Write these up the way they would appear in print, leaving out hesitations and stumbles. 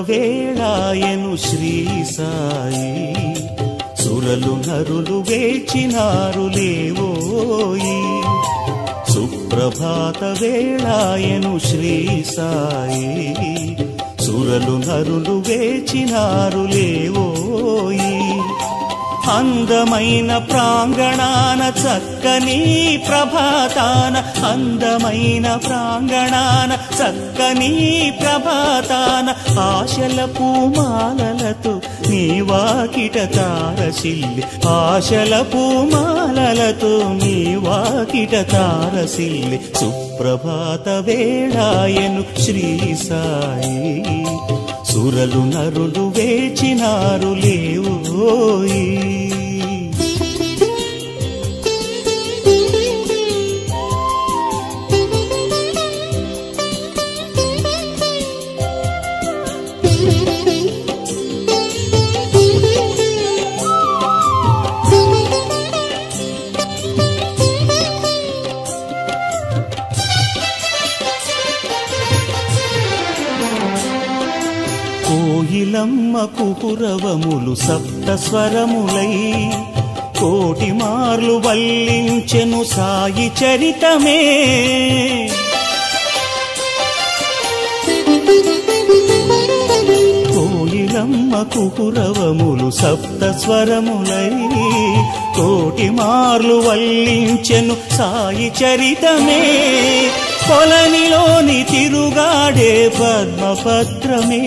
వేళాయను శ్రీ సాయి సురలు నరులు వేచినారు లేవోయి సుప్రభాత వేళాయను శ్రీ సాయి సురలు నరులు వేచినారు లేవోయి అందమైన ప్రాంగణాన చక్కని ప్రభాతాన అందమైన ప్రాంగణాన చక్కని ప్రభాతాన ఆశల పూమాలలతో నీ వాకిట తారసిల్లి ఆశల పూమాలలతో నీ వాకిట తారసిల్లి సుప్రభాత వేళాయను శ్రీ సాయి సురలు నరులు వేచినారు లేవోయి కోయిలమ్మ కుకురవములు సప్త స్వరములై కోటి మార్లు వల్లించెను సాయి చరితమే కోయిలమ్మ కుకురవములు సప్త స్వరములై కోటి మార్లు వల్లించెను సాయి చరితమే కొలనిలోని తిరుగాడే పద్మపత్రమే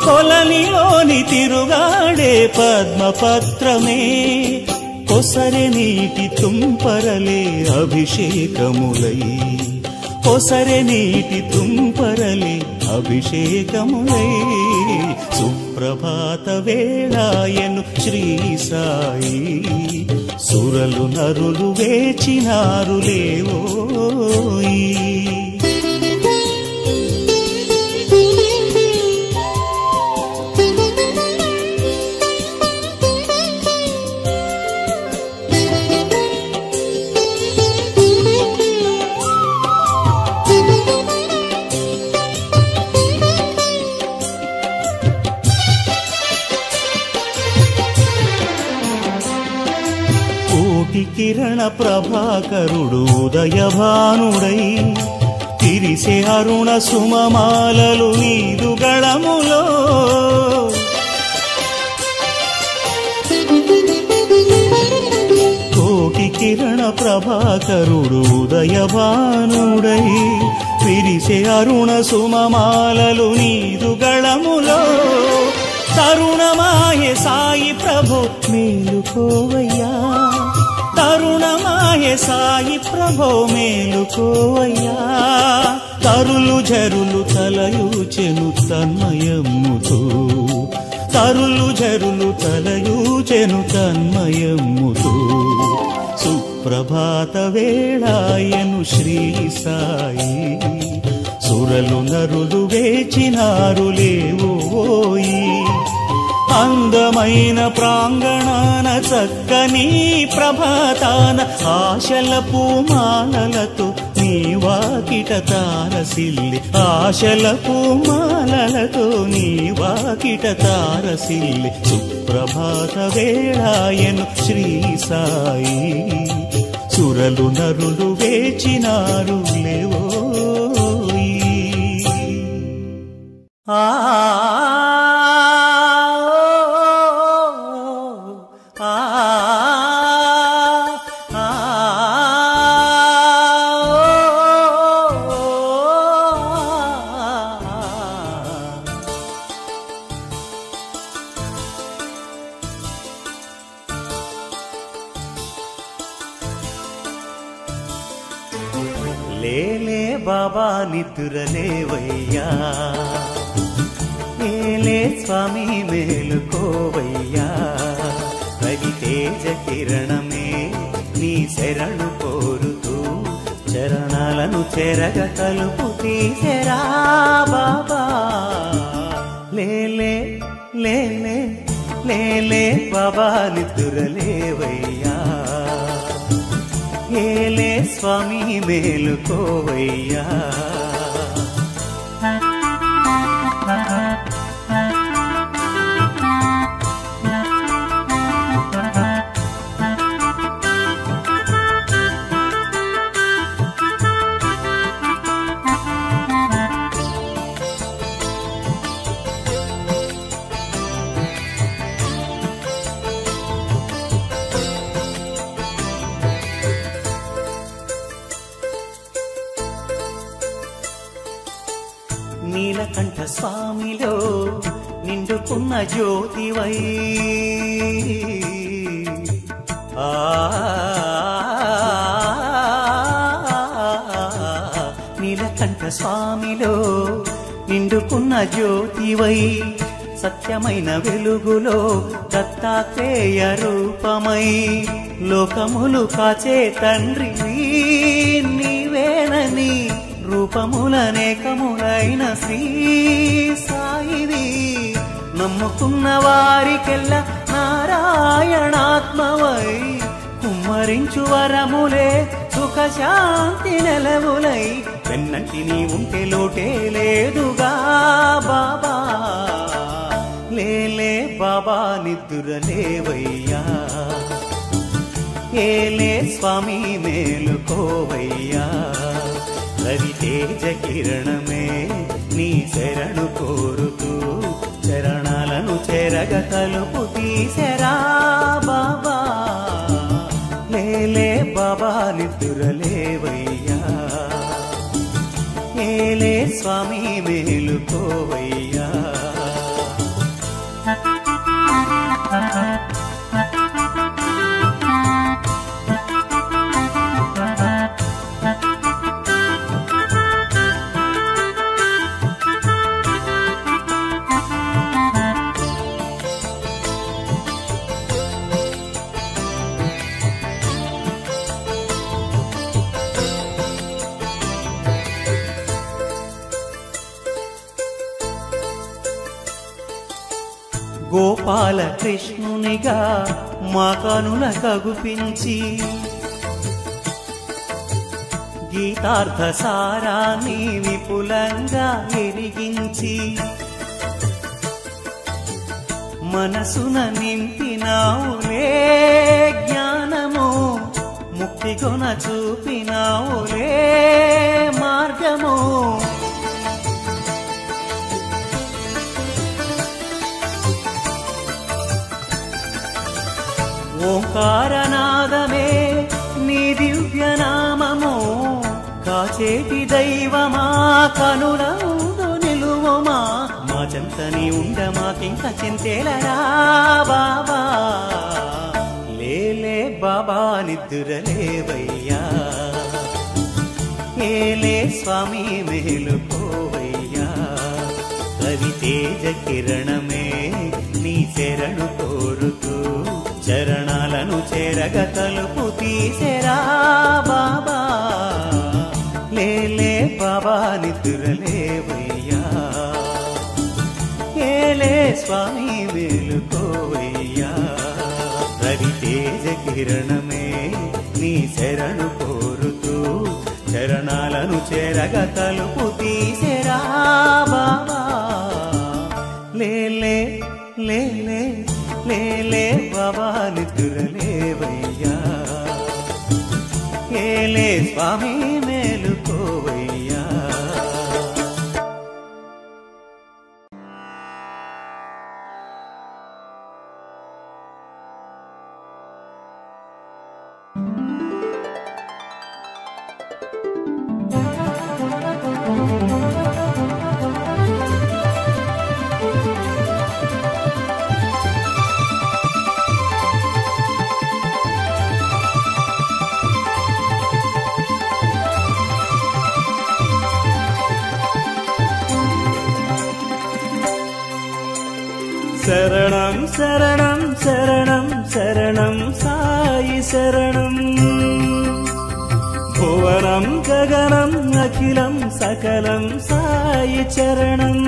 కొలనిలోని తిరుగాడే పద్మపత్రమే కొసరె నీటి తుంపరలే అభిషేకములై కొసరె నీటి తుంపరలే అభిషేకములై సుప్రభాత వేళాయను శ్రీ సాయి సురలు నరులు వేచినారు లేవోయి కిరణ ప్రభాకరుడు ఉదయభానుడై తిరిసే అరుణ సుమమాలలు నీదు గళములో కోటి కిరణ ప్రభాకరుడు ఉదయభానుడై తిరిసే అరుణ సుమమాలలు నీదు గళములో తరుణమాయే సాయి ప్రభో మేలుకోవయ్యా తరుణమాయే సాయి ప్రభో మేలుకోవయ్యా తరులు జరులు తలయూచెను తన్మయమ్ముతో తరులు జరులు తలయూచెను తన్మయమ్ముతో సుప్రభాత వేళాయను శ్రీ సాయి సురలు నరులు వేచినారు లేవోయి అందమైన ప్రాంగణాన చక్కని ప్రభాతాన ఆశల పూమాలలతో నీ వాకిట తారసిల్లి ఆశల పూమాలలతో నీ వాకిట తారసిల్లి సుప్రభాత వేళాయను శ్రీ సాయి సురలు నరులు వేచినారు లేవోయి లేలే బాబా నిద్రలేవయ్యా ఏలే స్వామి మేలుకోవయ్యా రవి తేజ కిరణమే నీ శరణు కోరుతూ చరణాలను చెరగ కలుపు తీసెరా బాబా లేలే లేలే లేలే బాబా నిద్రలేవయ్యా ఏలే స్వామి మేలుకోవయ్యా నిండుకున్న జ్యోతివై నీలకంఠ స్వామిలో నిండుకున్న జ్యోతివై సత్యమైన వెలుగులో దత్తాత్రేయ రూపమై లోకములు కాచే తండ్రి నీవేనని రూపములనేకములైన శ్రీ సాయివి నమ్ముకున్న వారికెల్లా నారాయణాత్మవై కుమ్మరించు వరములే సుఖశాంతి నెలవులై వెన్నంటి నీ ఉంటే లోటే లేదుగా బాబా లేలే బాబా నిద్దురలేవయ్యా ఏలే స్వామి మేలుకోవయ్యా రవితేజ కిరణమే నీ శరణు కోరుతూ చరణాలను చెరగ తలుపు తీసెరా బాబా లేలే బాబా నిద్దురలేవయ్యా ఏలే స్వామి మేలుకోవయ్యా గోపాల కృష్ణునిగా మా కనుల కగుపించి గీతార్థ సారాన్ని విపులంగా ఎరిగించి మనసున నింపినావులే జ్ఞానము ముక్తిగొన చూపినావులే మార్గము ఓంకారనాదమే నీ దివ్యనామము కాచేటి దైవమా కనులందు నిలువమా మా చెంతని ఉండ మాకింక చింతేలరా బాబా లేలే బాబా నిద్దురలేవయ్యా ఏలే స్వామి మేలుకోవయ్యా రవితేజ కిరణమే నీ శరణు కోరుతూ చరణాలను చేరగ తలుపు తీసెరా బాబా లేలే బాబా నిద్దురలేవయ్యా ఏలే స్వామి మేలుకోవయ్యా రవితేజ కిరణమే నీ శరణు కోరుతూ చరణాలను చేరగ తలుపు తీసెరా బాబా లేలే లేలే లేలే బాబా నిద్దురలేవయ్యా ఏలే స్వామి మేలుకోవయ్యా శరణం శరణం శరణం శరణం సాయి శరణం భువనం గగనం అఖిలం సకలం సాయి చరణం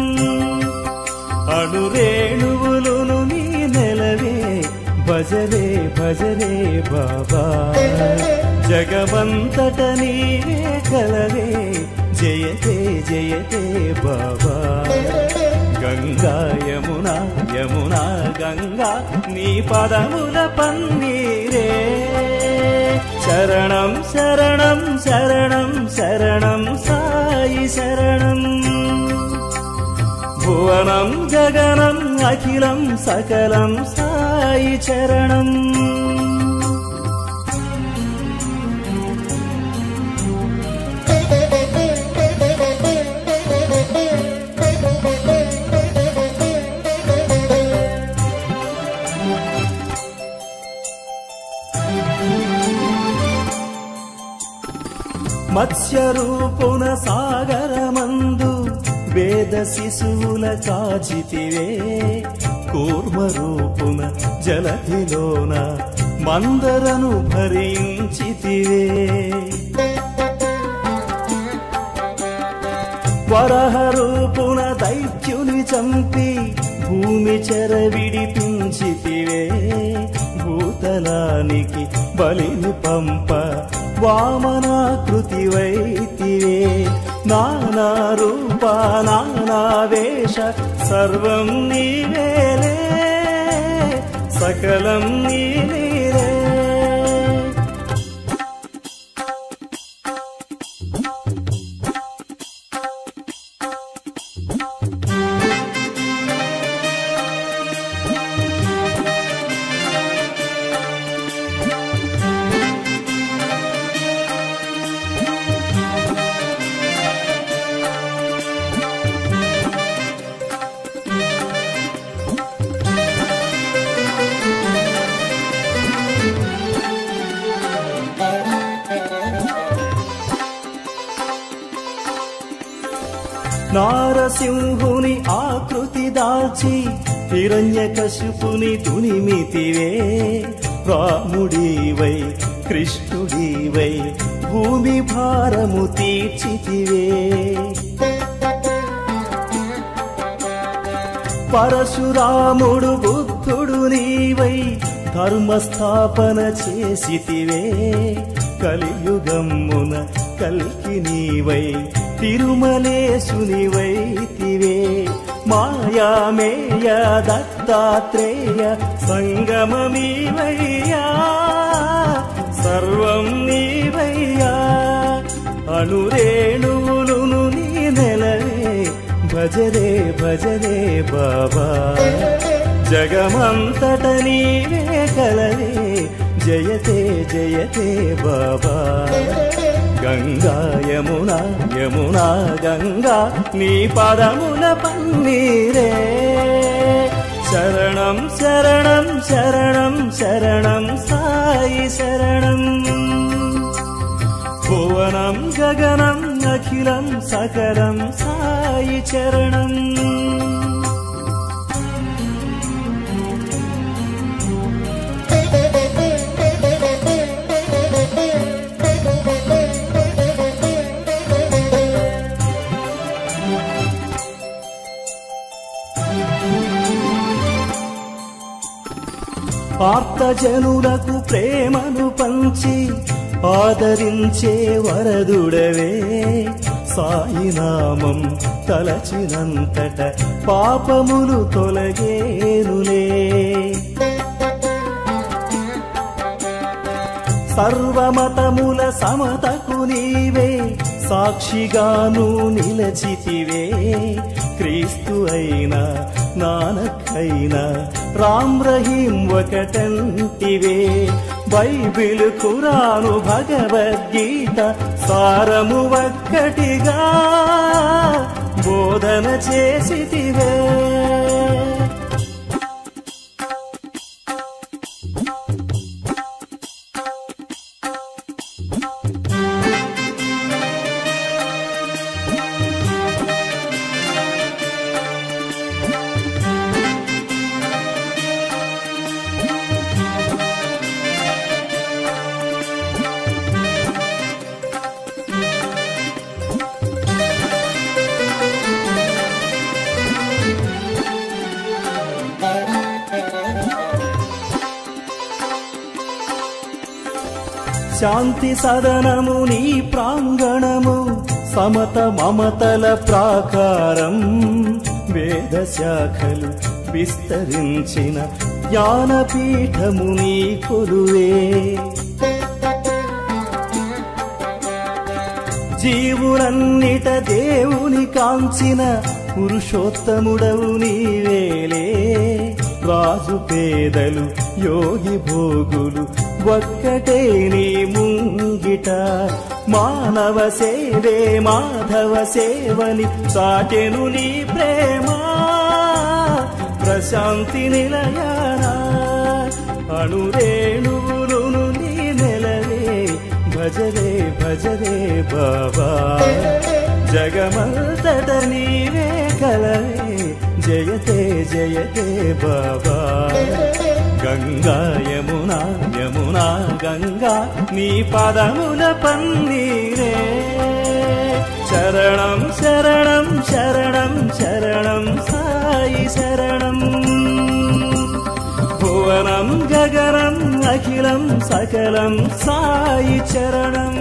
అణురేణువులును నీ నెలవే భజరే భజరే బాబా జగమంతట నీవే కలవే జయతే జయతే బాబా గంగా యమునా యమునా గంగా నీ పదముల పన్నీరే శరణం శరణం శరణం శరణం సాయి శరణం భువనం గగనం అఖిలం సకలం సాయి చరణం మత్స్యరూపున సాగరమందు వేద శిశువుల కాచితివే, కూర్మరూపున జలధిలోన మందరను భరించితివే. వరహరూపున దైత్యుని చంపి భూమి చెర విడిపించితివే, భూతలానికి బలిని పంప వామనాకృతి వైతివే. నానా రూప నానా వేష సర్వం నీవేలే, సకలం నీవే. నారసింహుని ఆకృతి దాల్చి హిరణ్యకశిపుని తునిమితివే, రాముడివై కృష్ణుడివై భూమి భారము తీర్చితివే. పరశురాముడు బుద్ధుడు నీవై ధర్మస్థాపన చేసితివే, కలియుగమ్మున కల్కి నీవై తిరుమలేశునివైతివే. మాయామేయ దత్తాత్రేయ సంగమమీవయ్యా, సర్వం నీవయ్యా. అణురేణువులును నీ నెలవే, భజరే భజరే బాబా. జగమంతట నీవే కలవే, జయతే జయతే బాబా. గంగా యమునా యమునా గంగా నీ పదముల పన్నీరే. శరణం శరణం శరణం శరణం సాయి శరణం. భువనం గగనం అఖిలం సకలం సాయి చరణం. ఆర్తజనులకు ప్రేమను పంచి ఆదరించే వరదుడవే, సాయినామం తలచినంతట పాపములు తొలగేనులే. సర్వమతముల సమతకు నీవే సాక్షిగాను నిలచితివే. క్రీస్తు అయినా నానక్ అయినా రామ్ రహీం ఒకటంటివే. బైబిల్ ఖురాను భగవద్గీత సారము ఒక్కటిగా బోధన చేసితివే. శాంతి సదనము నీ ప్రాంగణము, సమత మమతల ప్రాకారం. వేద శాఖలు విస్తరించిన జ్ఞానపీఠము నీ కొలువే. జీవులన్నిట దేవుని కాంచిన పురుషోత్తముడవు నీవేలే. రాజు పేదలు యోగి భోగులు ఒక్కటే నీ ముంగిట. మానవ సేవే మాధవ సేవని చాటెను నీ ప్రేమ. ప్రశాంతి నిలయానా అణురేణువులును నీ నెలవే. భజరే భజరే బాబా జగమంతట నీవే కలవే జయతే జయతే బాబా గంగా యమునా యమునా గంగా నీ పదముల పన్నీరే శరణం శరణం శరణం శరణం సాయి శరణం భువనం గగనం అఖిలం సకలం సాయి చరణం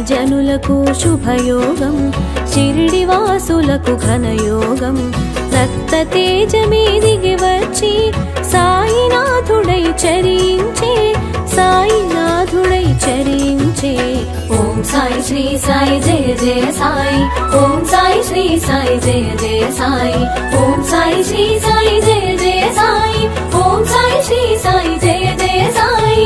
జనులకు శుభయోగం షిరిడి వాసులకు ఘనయోగం రక్త తేజమే దిగి వచ్చి సాయినాథుడై చరించే సాయినాథుడై చరించే ఓం సాయి శ్రీ సాయి జయ జయ సాయి ఓం సాయి శ్రీ సాయి జయ జయ సాయి ఓం సాయి శ్రీ సాయి జయ జయ సాయి ఓం సాయి శ్రీ సాయి జయ జయ సాయి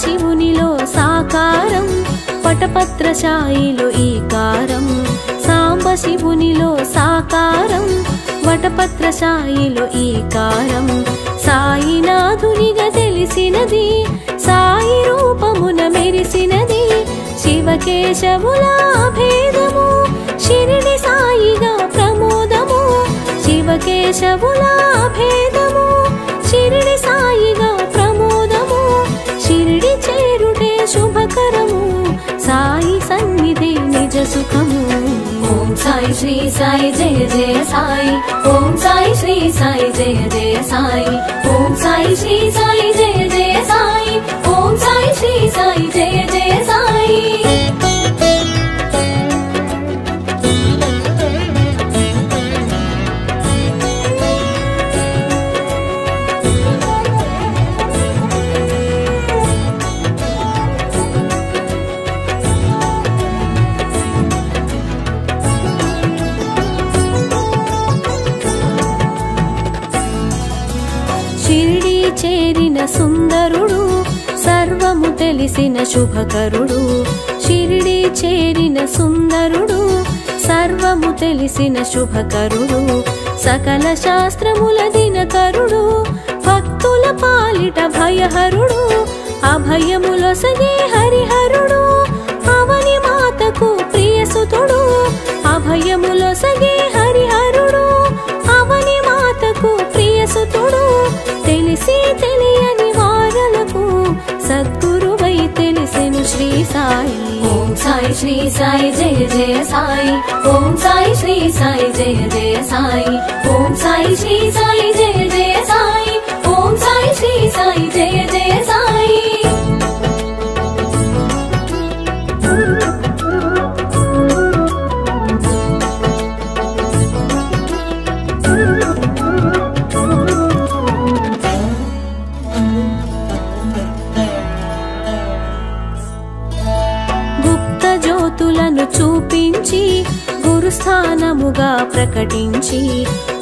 శివునిలో సాకారం వటపత్రశాయిలో ఈకారం సాంబ శివునిలో సాకారం వటపత్రశాయిలో ఈకారం సాయినాథునిగా తెలిసినది సాయి రూపమున మెరిసినది శివకేశవుల భేదము షిరిడి సాయిగా ప్రమోదము శివకేశవుల భేదము షిరిడి సాయిగా ప్రమోదము షిరిడి చేరుటే శుభకరము సాయి సన్నిధి నిజ సుఖము ఓం సాయి శ్రీ సాయి జయ జయ సాయి ఓం సాయి శ్రీ సాయి జయ జయ సాయి ఓం సాయి శ్రీ సాయి జయ జయ సాయి ఓం సాయి శ్రీ సాయి జయ జయ సాయి చేరిన సుందరుడు సర్వము తెలిసిన శుభకరుడు షిరిడి చేరిన సుందరుడు సర్వము తెలిసిన శుభకరుడు సకల శాస్త్రముల దినకరుడు భక్తుల పాలిట భయహరుడు అభయములొసగే హరిహరుడు అవని మాతకు ప్రియసుతుడు అభయములొసగే హరిహరుడు అవని మాతకు ప్రియసుతుడు తెలిసి తెలియని వారలకు సద్గురువై తెలిసెను శ్రీ సాయి ఓం సాయి శ్రీ సాయి జయ జయ సాయి ఓం సాయి శ్రీ సాయి జయ జయ సాయి ఓం సాయి శ్రీ సాయి జయ జయ సాయి ఓం సాయి శ్రీ సాయి జయ జయ సాయి చూపించి గురుస్థానముగా ప్రకటించి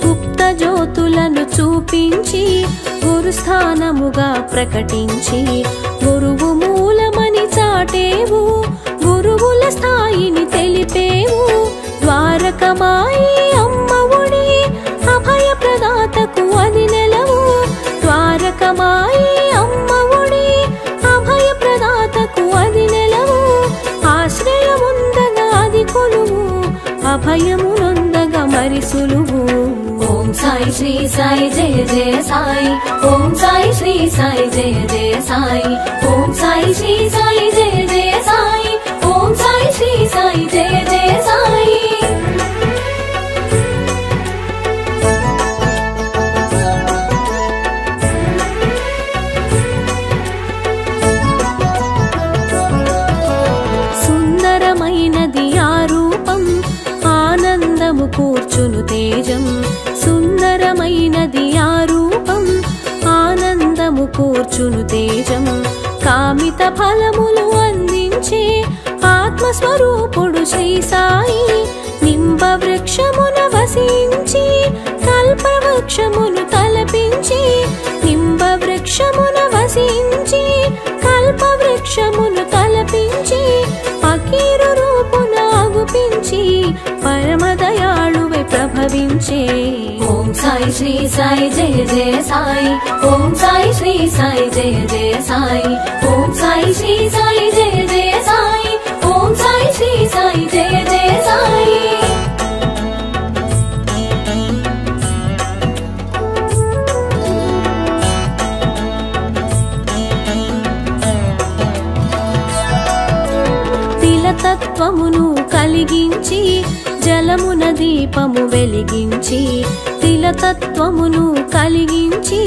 గుప్త జ్యోతులను చూపించి గురుస్థానముగా ప్రకటించి గురువు మూలమని చాటేవు గురువుల స్థాయిని తెలిపే అభయమునొందగ మరి సులువు. ఓం సాయి శ్రీ సాయి జయ జయ సాయి. ఓం సాయి శ్రీ సాయి జయ జయ సాయి. ఓం సాయి శ్రీ సాయి జయ జయ సాయి. ఓం సాయి శ్రీ సాయి జయ జయ సాయి. సుందరమైనది ఆ రూపం, ఆనందము కూర్చును తేజం. సుందరమైనది ఆ రూపం, ఆనందము కూర్చును తేజం. కామిత ఫలములు అందించే ఆత్మస్వరూపుడు శ్రీ సాయి. నింబ వృక్షమున వసించి కల్పవృక్షమును తలపించి. నింబ వృక్షమున వసించి కల్పవృక్షమును తలపించి. ఫకీరు రూపున అగుపించి పరమదయాళువై ప్రభవించే. ఓం సాయి శ్రీ సాయి జయ జయ సాయి. ఓం సాయి శ్రీ సాయి జయ జయ సాయి. ఓం సాయి శ్రీ సాయి జయ జయ సాయి. ఓం సాయి శ్రీ సాయి జయ జయ సాయి. తిలతత్వమును కలిగించి జలమున దీపము వెలిగించి. తిలతత్వమును కలిగించి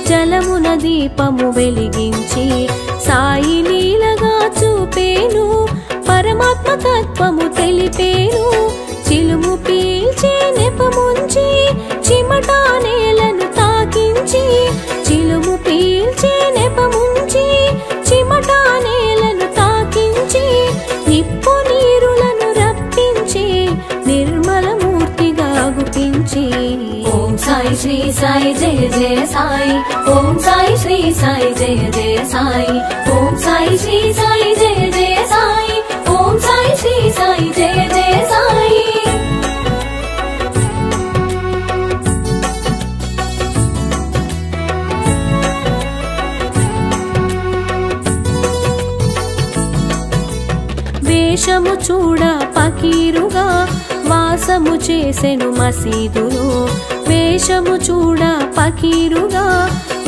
జలమున దీపము వెలిగించి. సాయి లీలగా చూపేను పరమాత్మ తత్వము తెలిపేను. చిలుము పీల్చే నెపముంచి చిమటా నేలను తాకించి. చిలుము పీల్చే నెపముంచి చిమటా నేలను తాకించి. నిప్పు నీరులను రప్పించి నిర్మల మూర్తిగా గుపించి. ఓం సాయి శ్రీ సాయి జయ జయ సాయి. ఓం సాయి శ్రీ సాయి జయ జయ సాయి. ఓం సాయి శ్రీ సాయి జయ జయ సాయి. ఓం సాయి శ్రీ సాయి జయ జయ సాయి. వేషము చూడ ఫకీరుగా వాసము చేసెను మసీదులో. వేషము చూడ ఫకీరుగా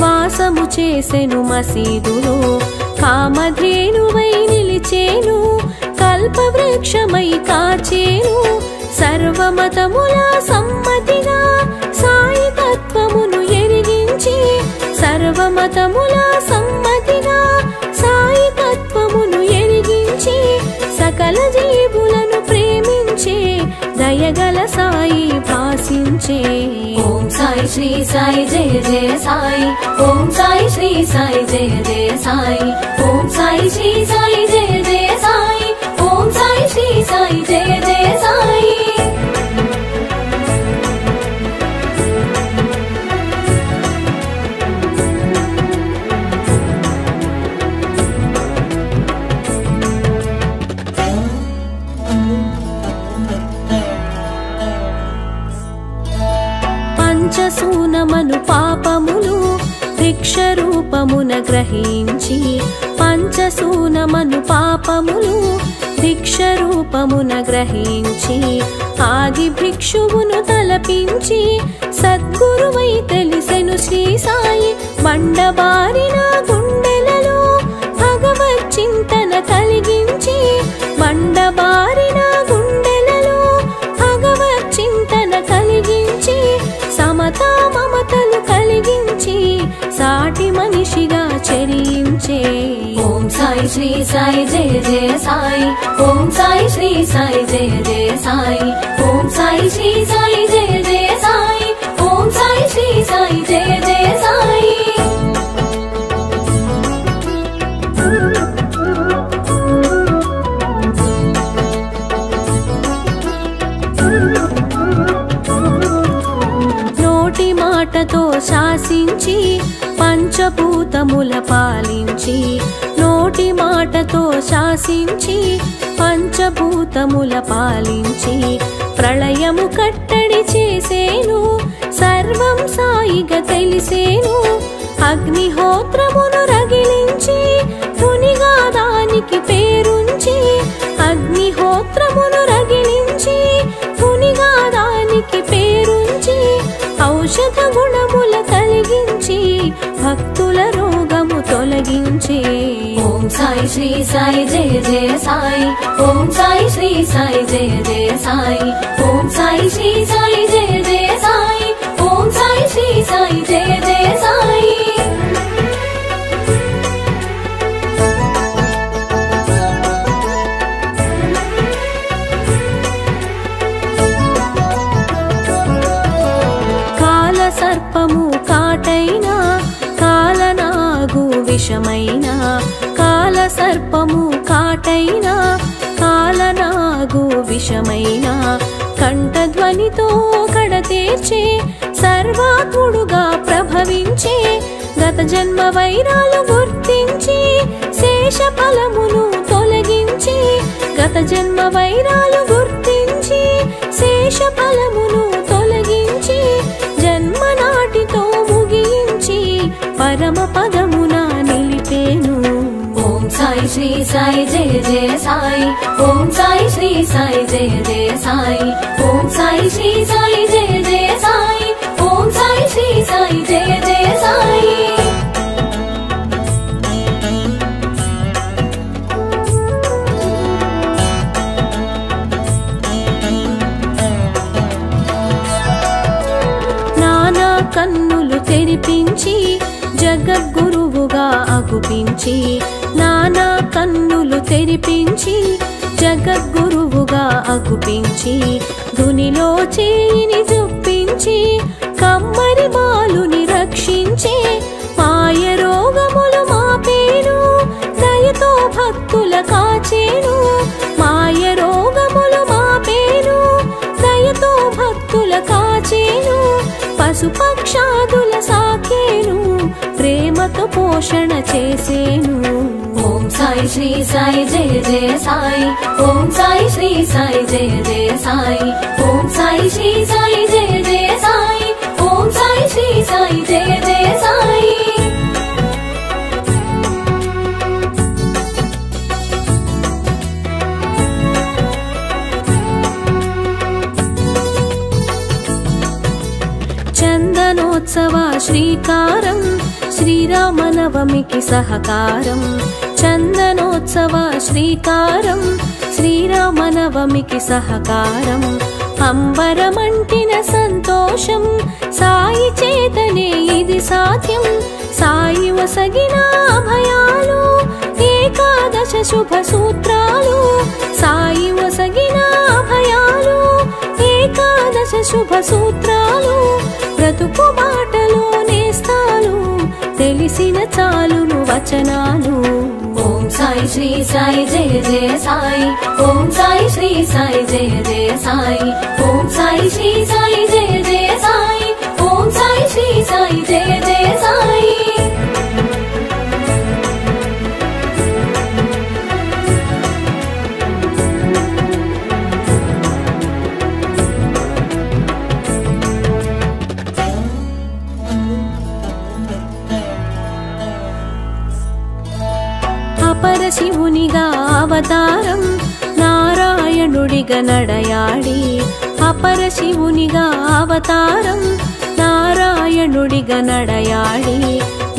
వాసము చేసెను మసీదులో. కామధేనువై నిలిచేను కల్పవృక్షమై కాచేను. సర్వమతముల సమ్మతిగా సాయి తత్వమును ఎరిగించి. సర్వమతముల సమ్మతిగా సాయి తత్వమును ఎరిగించి. సకల జీవులను ప్రేమించే దయగల సాయి భాసించే. ఓం సాయి శ్రీ సాయి జయ జయ సాయి. ఓం సాయి శ్రీ సాయి జయ జయ సాయి. ఓం సాయి శ్రీ సాయి జయ జయ సాయి. ఓం సాయి శ్రీ సాయి జయ జయ సాయి. పంచసూనమను పాపములు భిక్ష రూపమున గ్రహించి. పంచసూనమను పాపములు భిక్ష రూపమున గ్రహించి. ఆది భిక్షువును తలపించి సద్గురువై తెలిసెను శ్రీ సాయి. బండబారిన గుండెలలో భగవత్ చింతన కలిగించి. బండబారిన గుండెలలో భగవత్ చింతన కలిగించి. సమతా మమతలు కలిగించి సాటి మనిషిగా చరించే. ఓం సాయి శ్రీ సాయి జయ జయ సాయి. ఓం సాయి శ్రీ సాయి జయ జయ సాయి. ఓం సాయి శ్రీ సాయి జయ జయ సాయి. ఓం సాయి శ్రీ సాయి జయ జయ సాయి. నోటి మాటతో శాసించి పంచభూతముల పాలించి. నోటి మాటతో శాసించి పంచభూతముల పాలించి. ప్రళయము కట్టడి చేసేను సర్వం సాయిగా తెలిసేను. అగ్నిహోత్రమును రగిలించి ధునిగా దానికి పేరుంచి. అగ్నిహోత్రమును రగిలించి ధుని श्री साई जय जय साई ओम साई श्री साई जय जय साई ओम साई श्री साई जय जय साई ओम साई श्री साई जय जय साई సర్పము కాటైనా కాలనాగు విషమైనా కాల సర్పము కాటైనా కాలనాగు విషమైనా కంఠధ్వనితో కడతేర్చే సర్వాత్ముడుగా ప్రభవించే గత జన్మ వైరాలు గుర్తించి శేష ఫలమును తొలగించి గత జన్మ వైరాలు గుర్తించి శేష ఫలమును తొలగించి జన్మనాటితో ముగించి పరమ పదమున నిలిపేను ओम साई श्री साई जय जय साई ओम साई श्री साई जय जय साई ओम साई श्री साई जय जय साई ओम साई श्री साई जय जय साई నానా కన్నులు తెరిపించి జగద్గురువుగా అగుపించి నానా కన్నులు తెరిపించి జగద్గురువుగా అగుపించి ధునిలో చేయిని జొప్పించి కమ్మరి బాలుని రక్షించే మాయ రోగములు మాపేను దయతో భక్తుల కాచేను మాయ రోగములు మాపేను దయతో భక్తుల కాచేను పశుపక్షాదుల సాకేను ప్రేమతో పోషణ చేసేను ओम साई श्री साई जय जय साई ओम साई श्री साई जय जय साई ओम साई श्री साई जय जय साई ओम साई श्री साई जय जय साई చందనోత్సవ శ్రీకారం శ్రీరామనవమికి సహకారం చందనోత్సవ శ్రీకారం శ్రీరామనవమికి సహకారం అంబరమంటిన సంతోషం సాయి చేతనే ఇది సాధ్యం సాయి వసగిన అభయాలు ఏకాదశ శుభ సూత్రాలు సాయి వసగిన అభయాలు ఏకాదశ శుభ సూత్రాలు బ్రతుకు బాటలో నేస్తాలు తెలిసిన చాలును వచనాలు ओम साई श्री साई जय जय साई ओम साई श्री साई जय जय साई ओम साई श्री साई जय जय साई ओम साई श्री साई जय जय साई పరశివునిగా అవతారం నారాయణుడిగా నడయాడి అపరశివునిగా అవతారం నారాయణుడిగా నడయాడి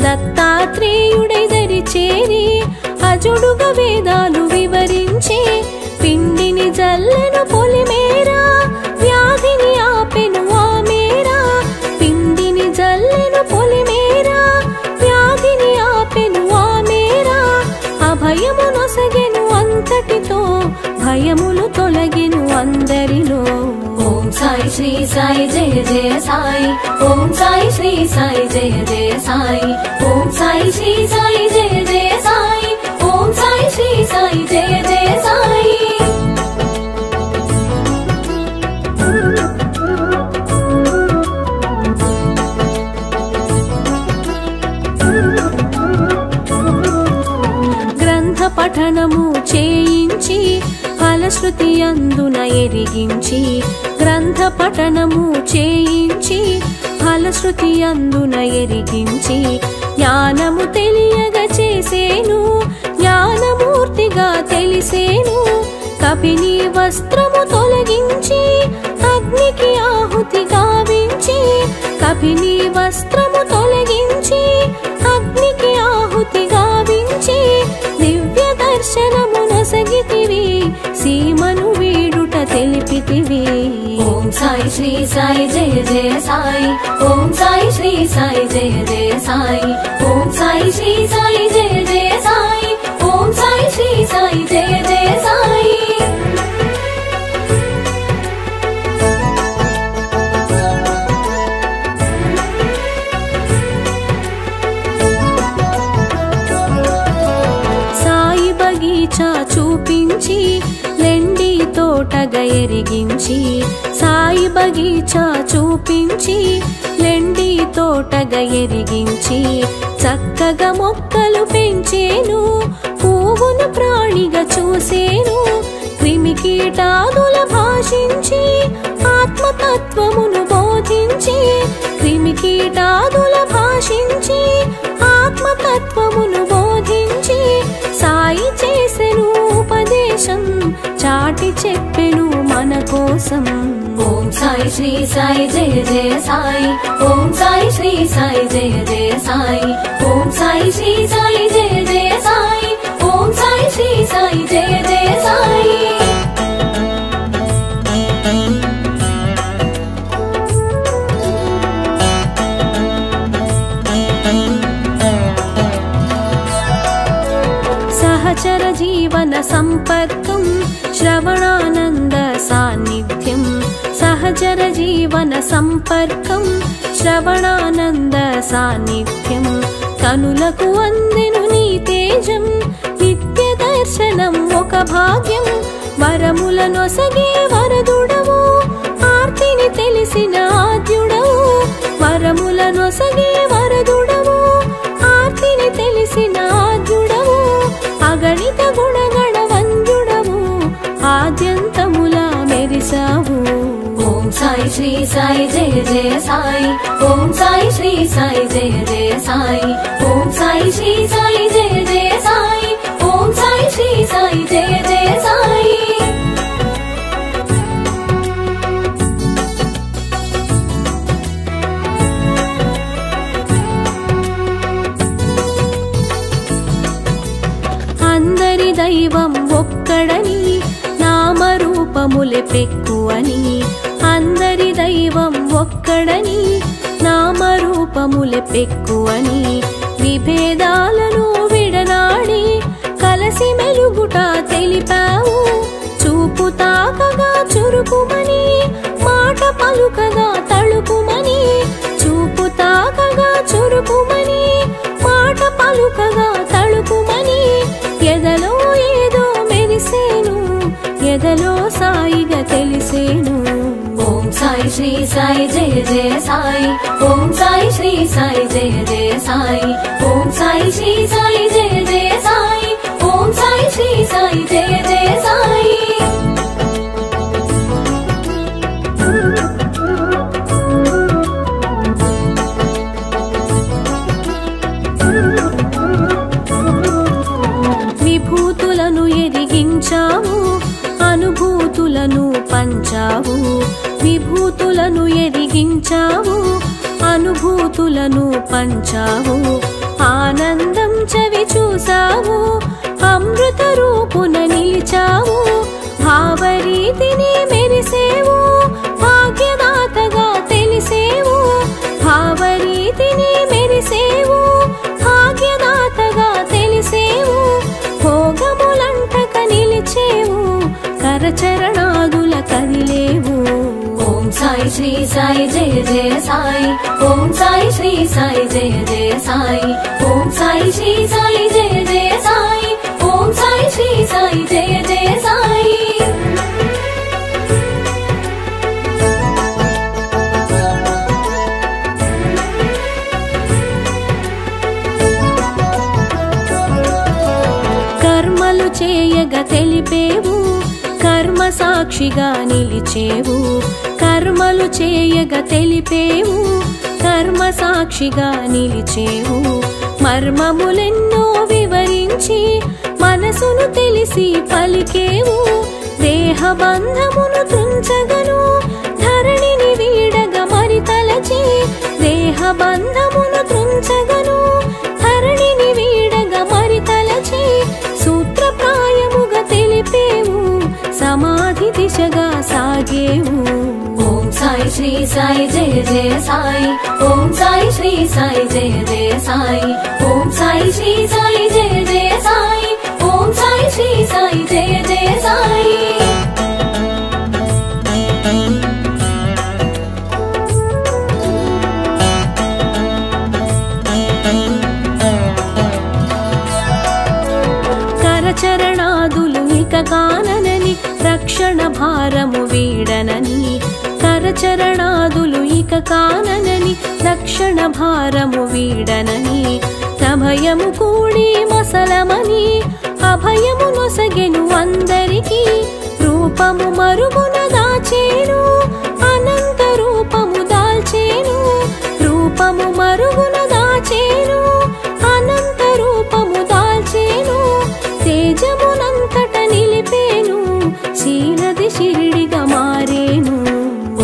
దత్తాత్రేయుడై దరి చేరి అజుడుగా వేదాలు వివరించే పిండిని జల్లెను పొలిమేరా వ్యాధిని ఆపెను ఆ మేరా పిండిని జల్లెను పొలిమేరా వ్యాధిని ఆపెను ఆ మేరా అభయము నొసగెను అంతటితో భయములు తొలగెను అందరిలో ओम साई श्री साई जय जय साई ओम साई श्री साई जय जय साई ओम साई श्री साई जय जय साई ओम साई श्री साई जय जय साई గ్రంథ పఠనము చేయించి ఫలశ్రుతి అందున ఎరిగించి గ్రంథ పఠనము చేయించి ఫలశ్రుతి అందున ఎరిగించి జ్ఞానము తెలియగా చేసేను జ్ఞానమూర్తిగా తెలిసేను కపిని వస్త్రము తొలగించి అగ్నికి ఆహుతి గావించి కపిని వస్త్రము తొలగించి అగ్నికి ఆహుతి గావించి దివ్య దర్శనమునొసగితివి సీమను వీడుట తెలిపితివి ఓం సాయి శ్రీ సాయి జయ జయ సాయి ఓం సాయి శ్రీ సాయి జయ జయ సాయి ఓం సాయి శ్రీ సాయి జయ జయ సాయి ఓం సాయి శ్రీ సాయి జయ జయ సాయి సాయి బగీచా చూపించి లెండి తోటగా ఎరిగించి సాయి బగీచా చూపించి లెండి తోటగా ఎరిగించి చక్కగా మొక్కలు పెంచేను పువ్వును ప్రాణిగా చూసేను క్రిమికీటాదుల భాషించి ఆత్మతత్వమును బోధించి క్రిమికీటాదుల భాషించి ఆత్మతత్వమును బోధించి సాయి చేసెను ఉపదేశం చాటి చెప్పెను మన కోసం ఓం సాయి శ్రీ సాయి జయ జయ సాయి ఓం సాయి శ్రీ సాయి జయ జయ సాయి ఓం సాయి శ్రీ సాయి జయ జయ సాయి ఓం సాయి శ్రీ సాయి జయ జయ సాయి సహచర జీవన సంపర్కం శ్రవణానంద సాన్నిధ్యం సహచర జీవన సంపర్కం శ్రవణానంద సాన్నిధ్యం కనులకు అందెను నీ తేజం నిత్య దర్శనం ఒక భాగ్యం వరములనొసగే వరదుడవు ఆర్తిని తెలిసిన ఆద్యుడవు వరములనొసగే వరదుడవు ఆర్తిని తెలిసిన ఆద్యుడవు అగణిత గుణగణ వంద్యుడవు ఆద్యంతముల మెరిసావు ఓం సాయి శ్రీ సాయి జయ జయ సాయి ఓం సాయి శ్రీ సాయి జయ జయ సాయి ఓం సాయి శ్రీ సాయి జయ జయ సాయి ఓం సాయి శ్రీ సాయి జయ జయ సాయి అందరి దైవం ఒక్కడని నామరూపములే పెక్కువని అందరి దైవం ఒక్కడని నామరూపములే పెక్కువని విభేదాలను విడనాడి కలసి మెలుగుట తెలిపావు చూపు తాకగా చురుకుమని మాట పలుకగా తళుకుమని చూపు తాకగా చురుకుమని మాట పలుకగా తళుకుమని ఎదలో ఏదో మెరిసేను ఎదలో సాయిగా తెలిసేను ఓం సాయి శ్రీ సాయి జయ జయ సాయి ఓం సాయి శ్రీ సాయి జయ జయ సాయి ఓం సాయి శ్రీ సాయి జయ జయ సాయి ఓం సాయి శ్రీ సాయి జయ జయ సాయి విభూతులను ఎదిగించావు అనుభూతులను పంచావు విభూతులను ఎదిగించావు అనుభూతులను పంచావు ఆనందం చవి చూసావు అమృత రూపున నిలిచావు భావరీతిని మెరిసేవు భాగ్యదాతగా తెలిసేవు భావరీతిని మెరిసేవు భాగ్యదాతగా తెలిసేవు భోగములంటక నిలిచేవు కరచరణాదుల కదిలేవు ఓం సాయి శ్రీ సాయి జయ జయ సాయి ఓం సాయి శ్రీ సాయి జయ జయ సాయి ఓం సాయి శ్రీ సాయి జయ జయ సాయి ఓం సాయి శ్రీ సాయి జయ జయ సాయి కర్మలు చేయగా తెలిపేవు కర్మ సాక్షిగా నిలిచేవు కర్మలు చేయగా తెలిపేవు కర్మ సాక్షిగా నిలిచేవు మర్మములెన్నో వివరించి మనసును తెలిసి పలికేవు దేహబంధమును తుంచగను ధరణిని వీడగ మరి తలచి దేహబంధమును తుంచగను ధరణిని వీడగ మరి తలచి సూత్రప్రాయ దిశగా సాగేము. ఓం సాయి శ్రీ సాయి జయ జయ సాయి. ఓం సాయి శ్రీ సాయి జయ జయ సాయి. ఓం సాయి శ్రీ సాయి జయ జయ సాయి. ఓం సాయి శ్రీ సాయి జయ జయ సాయి. కరచరణాదులు ఇక కాననని రక్షణ భారము వీడనని. కరచరణాదులు ఇక కాననని రక్షణ భారము వీడనని. అభయము కూడి మసలమని అభయము నొసగెను అందరికీ. రూపము మరుగున దాచేను అనంత రూపము దాల్చేను. రూపము మరుగున దాచేను అనంత రూపము దాల్చేను. తేజమునంతట నిలిపేను శీలది షిరిడిగా మారేను.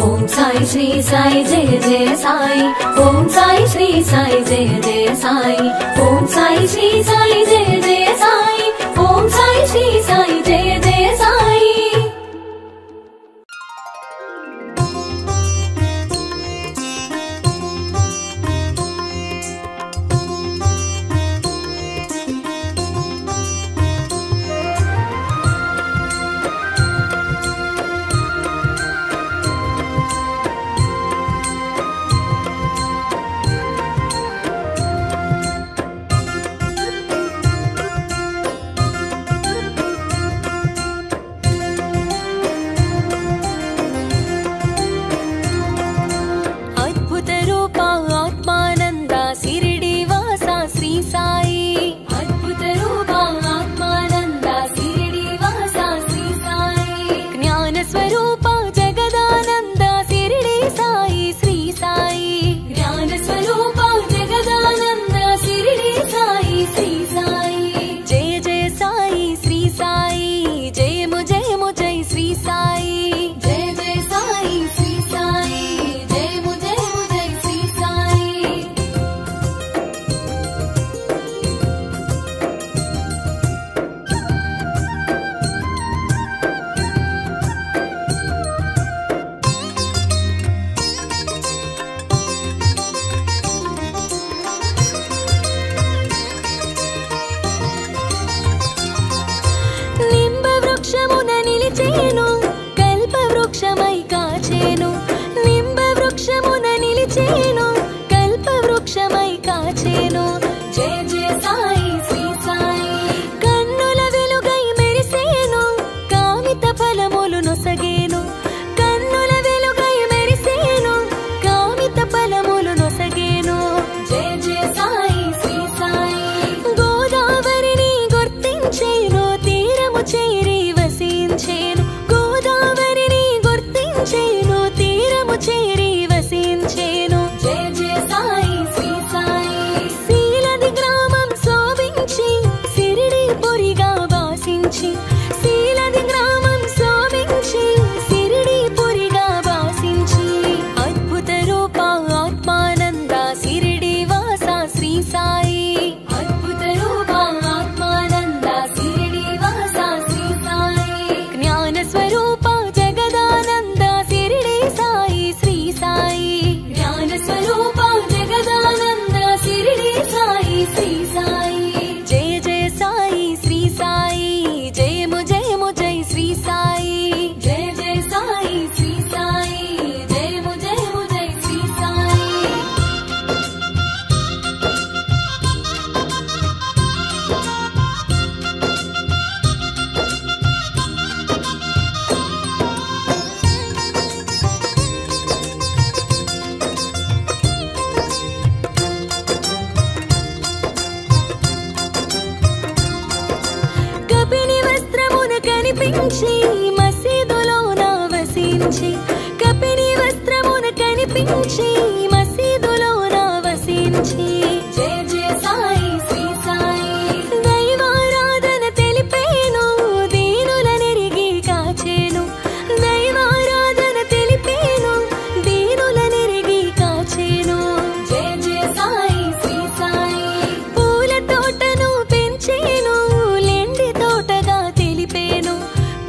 ఓం సాయి శ్రీ సాయి జయ జయ సాయి. ఓం సాయి శ్రీ సాయి జయ జయ సాయి. ఓం సాయి శ్రీ సాయి జయ జయ సాయి. ఓం సాయి శ్రీ సాయి జయ జయ సాయి.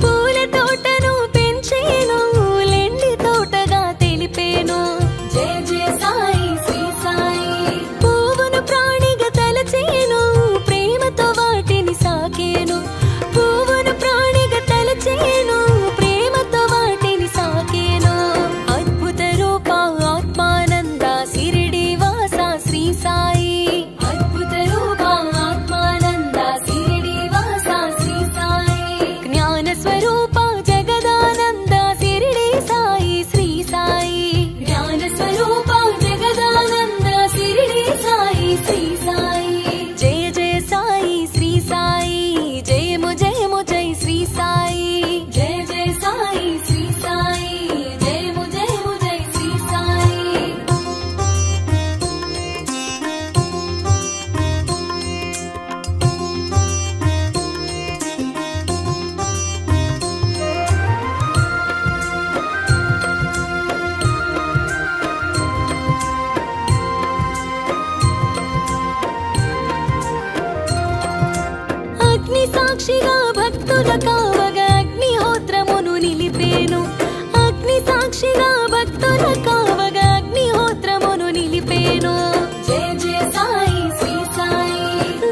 పూల తోటను పెంచి కావగా అగ్నిహోత్రమును నిలిపేను అగ్ని సాక్షిగా భక్తుల కావగా అగ్నిహోత్రమును నిలిపేను జయ జయ సాయి శ్రీ సాయి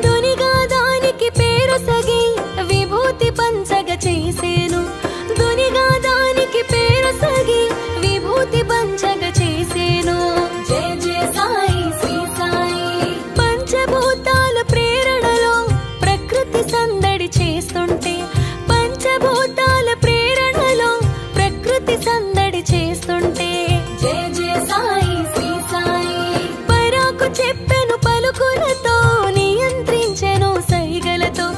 దునిగా దానికి పేరు సగి విభూతి పంచగ చేసేను దునిగా దానికి పేరు సగి విభూతి పంచగ చేసేను జయ జయ సాయి శ్రీ సాయి పంచభూతాల ప్రేరణలో ప్రకృతి సందడి చేస్తుంటే పంచభూతాల ప్రేరణలో ప్రకృతి సందడి చేస్తుంటే జయ జయ సాయి శ్రీ సాయి పరాకు చెప్పెను పలుకులతో నియంత్రించెను సైగలతో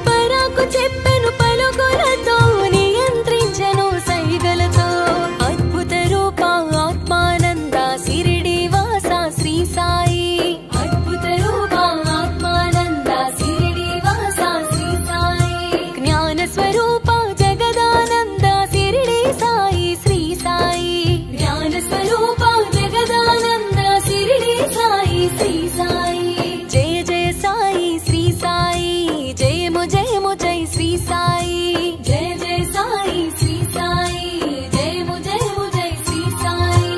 పరాకు చెప్పెను పలుకులతో నియంత్రించెను సైగలతో అద్భుత రూప ఆత్మానంద సిరిడి వాస శ్రీ సాయి అద్భుత రూప ఆత్మానంద సిరిడి వాస శ్రీ సాయి జ్ఞాన స్వరూప జగదానంద సిరిడి సాయి శ్రీ సాయి జ్ఞాన స్వరూప జగదానంద సిరిడి సాయి శ్రీ సాయి జయ జయ సాయి శ్రీ సాయి జయము జయము జై శ్రీ సాయి జయ జయ సాయి శ్రీ సాయి జయము జయము జై శ్రీ సాయి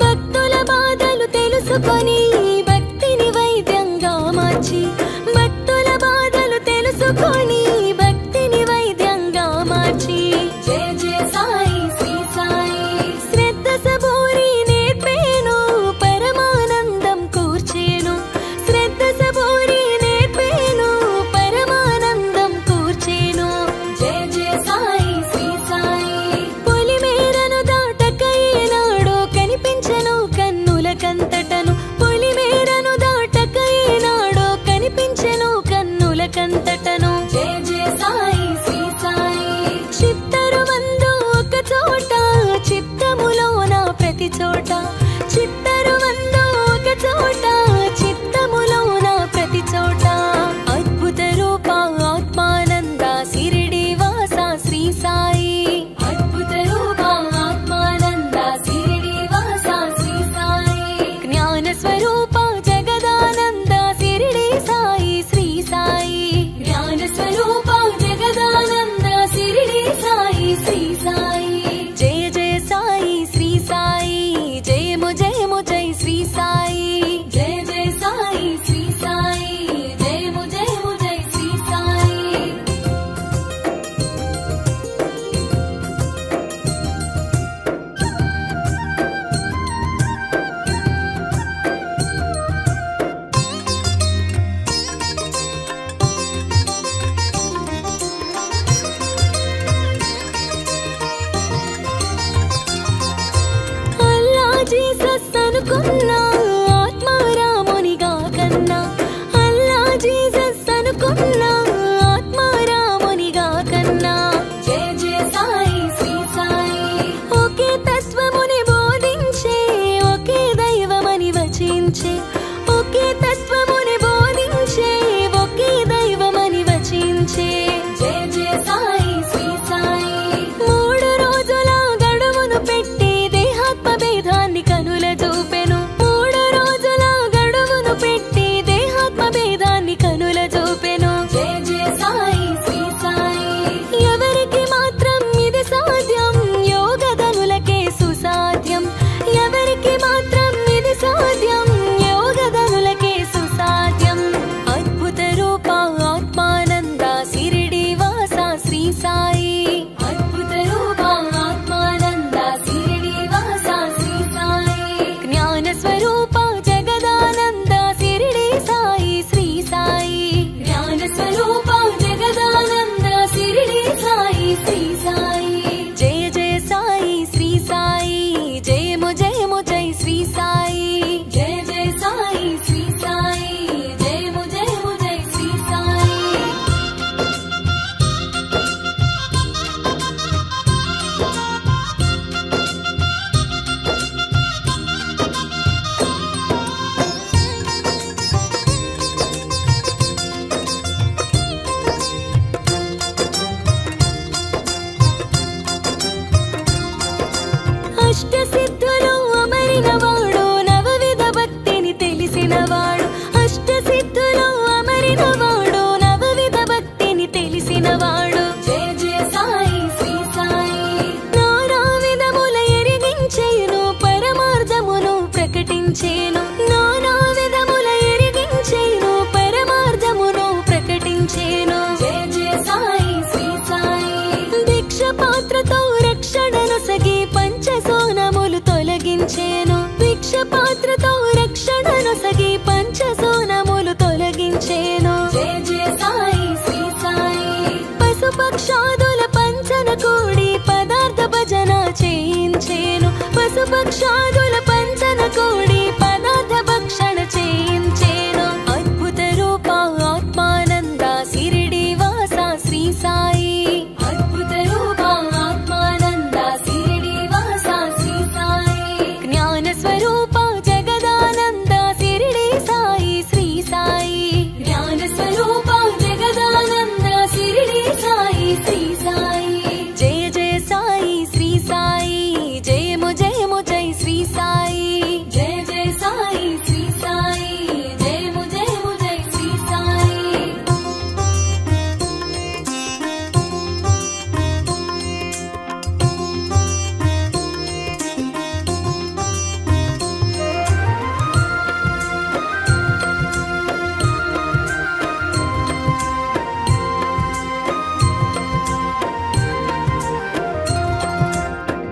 భక్తుల బాధలు తెలుసుకొని భక్తిని వైద్యంగా మార్చి భక్తుల బాధలు తెలుసుకొని భక్తిని వైద్యంగా మార్చి జయ జయ సాయి శ్రీ సాయి శ్రద్ధ సబూరి నేర్పేను పరమానందం కూర్చేను శ్రద్ధ సబూరి నేర్పేను పరమానందం కూర్చేను జయ జయ సాయి శ్రీ సాయి పొలిమేరను దాటక ఏనాడో కనిపించను కన్నులకంతటను పొలిమేరను దాటక ఏనాడో కనిపించను కన్నులకంతటను జయ జయ సాయి శ్రీ సాయి చిత్తరువందు ఒక చోట చిత్తములోన ప్రతి చోట చిత్తరువందు ఒక చోట చిత్తములోన ప్రతి చోట అద్భుత రూప ఆత్మానంద సిరిడి వాస శ్రీ సాయి అద్భుత రూప ఆత్మానంద సిరిడి వాస శ్రీ సాయి జ్ఞాన స్వరూప జగదానంద సిరిడి సాయి శ్రీ సాయి చేయించేను జయ జయ సాయి శ్రీ సాయి భిక్ష పాత్రతో రక్షణను సగి పంచసోనములు తొలగించేను భిక్ష పాత్రతో రక్షణను సగి పంచసోనములు తొలగించేను జయ జయ సాయి శ్రీ సాయి పశుపక్షాదుల పంచన కూడి పదార్థ భజన చేయించేను పశుపక్షాదుల పంచన కూడి పదార్థ భక్షణ చేయించేను అద్భుత రూప ఆత్మానంద సిరిడి వాస శ్రీ సాయి అద్భుత రూప ఆత్మానంద సిరిడి వాస శ్రీ సాయి జ్ఞాన స్వరూప జగదానంద సిరిడి సాయి శ్రీ సాయి జ్ఞాన స్వరూప జగదానంద సిరిడి సాయి శ్రీ సాయి జయ జయ సాయి శ్రీ సాయి జయము జయము జై శ్రీ సాయి జయ జయ సాయి శ్రీ సాయి జయము జయము జై శ్రీ సాయి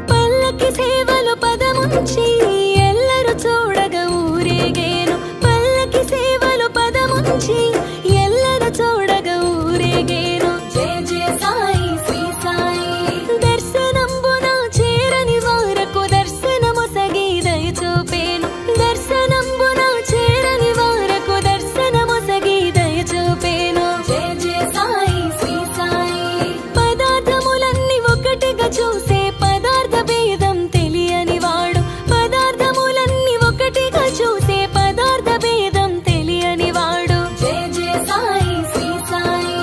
పల్లకి సేవలు పదముంచి ఎల్లరు చూడగా ఊరేగేను పల్లకి సేవలు పదముంచి ఎల్లరు చూడగా ఊరేగేను జయ జయ సాయి శ్రీ సాయి దర్శనంబున చేరని వారకు దర్శనమొసగి దయ చూపేను దర్శనంబున చేరని వారకు దర్శనమొసగి దయ చూపేను జయ జయ సాయి శ్రీ సాయి పదార్థములన్నీ ఒకటిగా చూసే పదార్థ భేదం తెలియని వాడు పదార్థములన్నీ ఒకటిగా చూసే పదార్థ భేదం తెలియని వాడు జయ జయ సాయి శ్రీ సాయి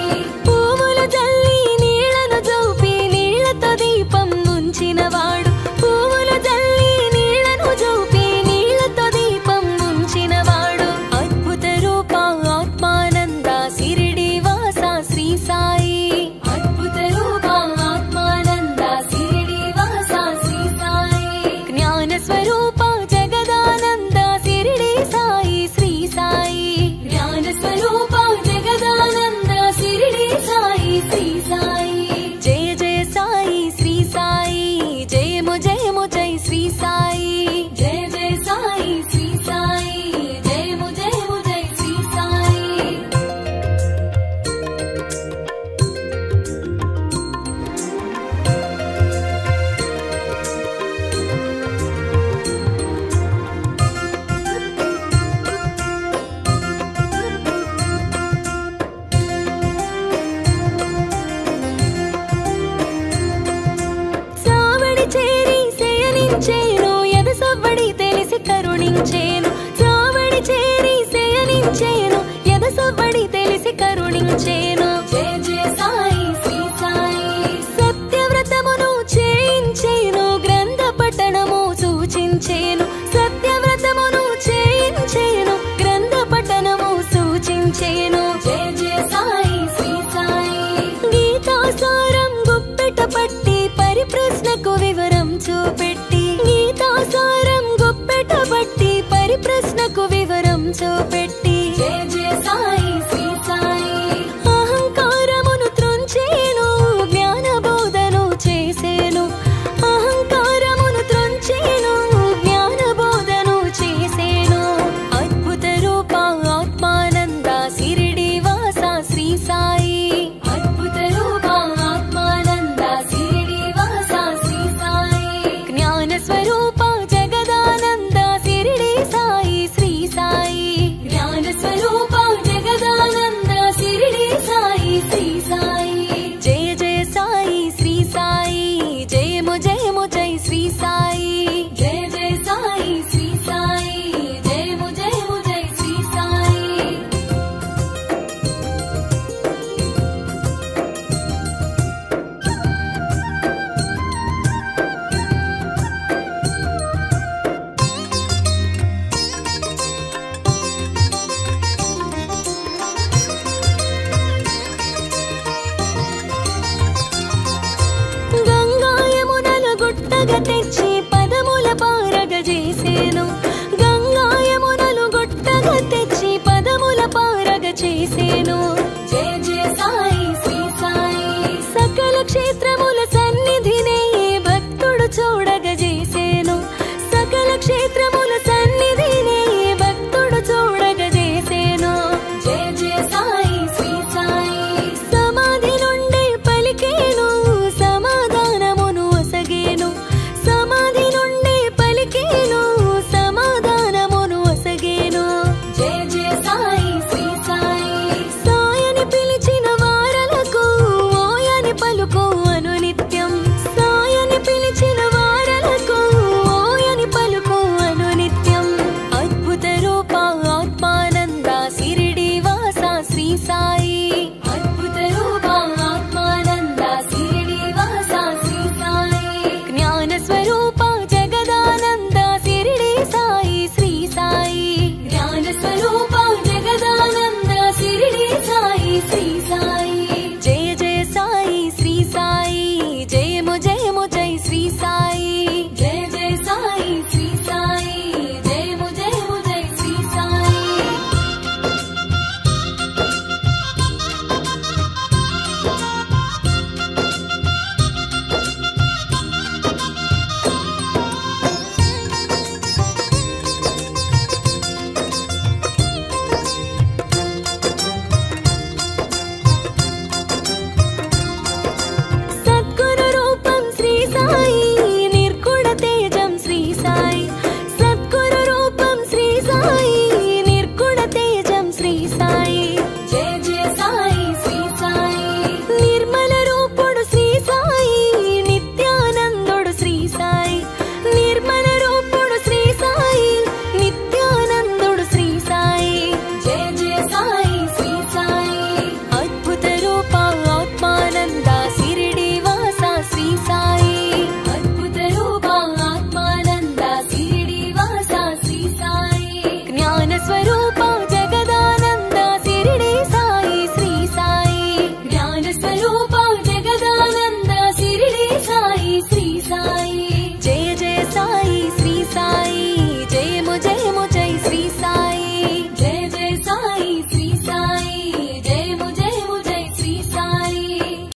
పువ్వులు జల్లి నీళ్లను చూపి నీళ్లతో దీపం ఉంచిన వాడు పువ్వులు జల్లి నీళ్లను చూపి నీళ్లతో దీపం ఉంచిన వాడు అద్భుత రూప ఆత్మానంద సిరిడి వాస శ్రీ సాయి అద్భుత రూప ఆత్మానంద సిరిడి వాస శ్రీ సాయి జ్ఞాన స్వరూప జగదానంద సిరిడి సాయి శ్రీ సాయి జ్ఞాన స్వరూప జగదానంద సిరిడి సాయి శ్రీ సాయి జయ జయ సాయి శ్రీ సాయి జయము జయము జై శ్రీ సాయి జయ జయ సాయి శ్రీ సాయి జయము జయము జై శ్రీ సాయి సావడి చేరి శయనించేను ఎదసవ్వడి తెలిసి కరుణించేను సావడి చేరి శయనించేను ఎదసవ్వడి తెలిసి కరుణించేను జయ జయ సాయి శ్రీ సాయి సత్యవ్రతమును చేయించేను గ్రంథ పఠనము సూచించేను సత్యవ్రతమును చేయించేను గ్రంథ పఠనము సూచించేను జయ జయ సాయి శ్రీ సాయి గీతాసారం గుప్పెట పట్టి పరిప్రశ్నకు వివరం చూపెట్టి గీతాసారం గుప్పెట పట్టి పరిప్రశ్నకు వివరం చూపెట్టి జయ జయ సాయి శ్రీ సాయి అహంకారమును త్రుంచేను జ్ఞాన బోధను చేసేను అహంకారమును త్రుంచేను జ్ఞాన బోధను చేసేను అద్భుత రూప ఆత్మానంద సిరిడి వాస శ్రీ సాయి అద్భుత రూప ఆత్మానంద సిరిడి వాస శ్రీ సాయి జ్ఞాన స్వరూప జగదానంద సిరిడి సాయి శ్రీ సాయి జ్ఞాన స్వరూప జగదానంద సిరిడి సాయి శ్రీ సాయి జయ జయ సాయి శ్రీ సాయి జయము జయము జై శ్రీ సాయి జయ జయ సాయి శ్రీ సాయి జయము జయము జై శ్రీ సాయి గంగాయమునలు గుట్టగా తెచ్చి పదముల పారగ చేసేను గంగాయమునలు గుట్టగా తెచ్చి పదముల పారగ చేసేను జయ జయ సాయి విశ్వరూప